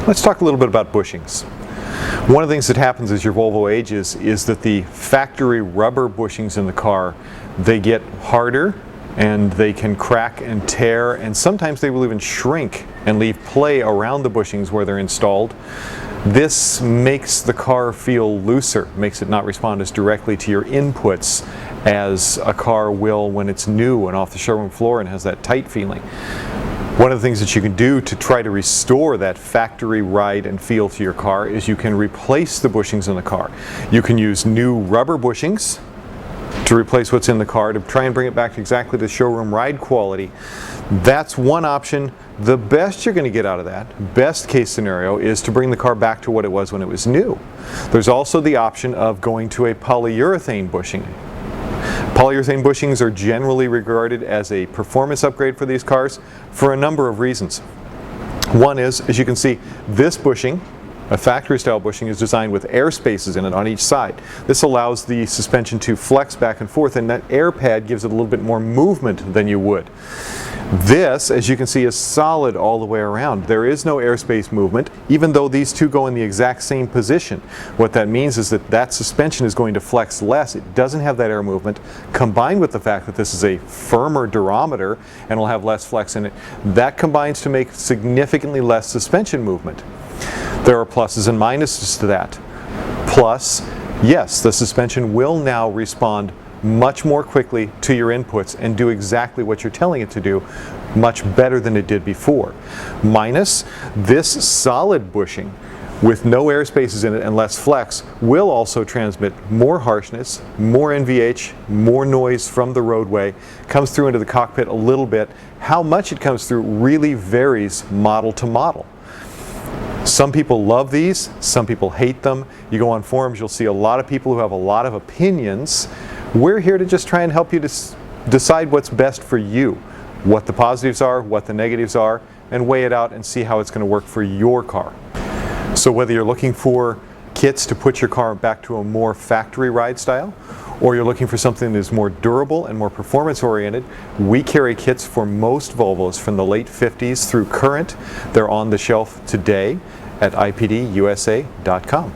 Let's talk a little bit about bushings. One of the things that happens as your Volvo ages is that the factory rubber bushings in the car, they get harder and they can crack and tear, and sometimes they will even shrink and leave play around the bushings where they're installed. This makes the car feel looser, makes it not respond as directly to your inputs as a car will when it's new and off the showroom floor and has that tight feeling. One of the things that you can do to try to restore that factory ride and feel to your car is you can replace the bushings in the car. You can use new rubber bushings to replace what's in the car to try and bring it back to exactly the showroom ride quality. That's one option. The best you're going to get out of that, best case scenario, is to bring the car back to what it was when it was new. There's also the option of going to a polyurethane bushing. Polyurethane bushings are generally regarded as a performance upgrade for these cars for a number of reasons. One is, as you can see, this bushing, a factory style bushing, is designed with air spaces in it on each side. This allows the suspension to flex back and forth, and that air pad gives it a little bit more movement than you would. This, as you can see, is solid all the way around. There is no airspace movement, even though these two go in the exact same position. What that means is that that suspension is going to flex less. It doesn't have that air movement, combined with the fact that this is a firmer durometer and will have less flex in it. That combines to make significantly less suspension movement. There are pluses and minuses to that. Plus, yes, the suspension will now respond much more quickly to your inputs and do exactly what you're telling it to do, much better than it did before. Minus, this solid bushing with no air spaces in it and less flex will also transmit more harshness, more NVH, more noise from the roadway, comes through into the cockpit a little bit. How much it comes through really varies model to model. Some people love these, some people hate them. You go on forums, you'll see a lot of people who have a lot of opinions. We're here to just try and help you decide what's best for you, what the positives are, what the negatives are, and weigh it out and see how it's going to work for your car. So whether you're looking for kits to put your car back to a more factory ride style, or you're looking for something that is more durable and more performance oriented, we carry kits for most Volvos from the late 50s through current. They're on the shelf today at IPDUSA.com.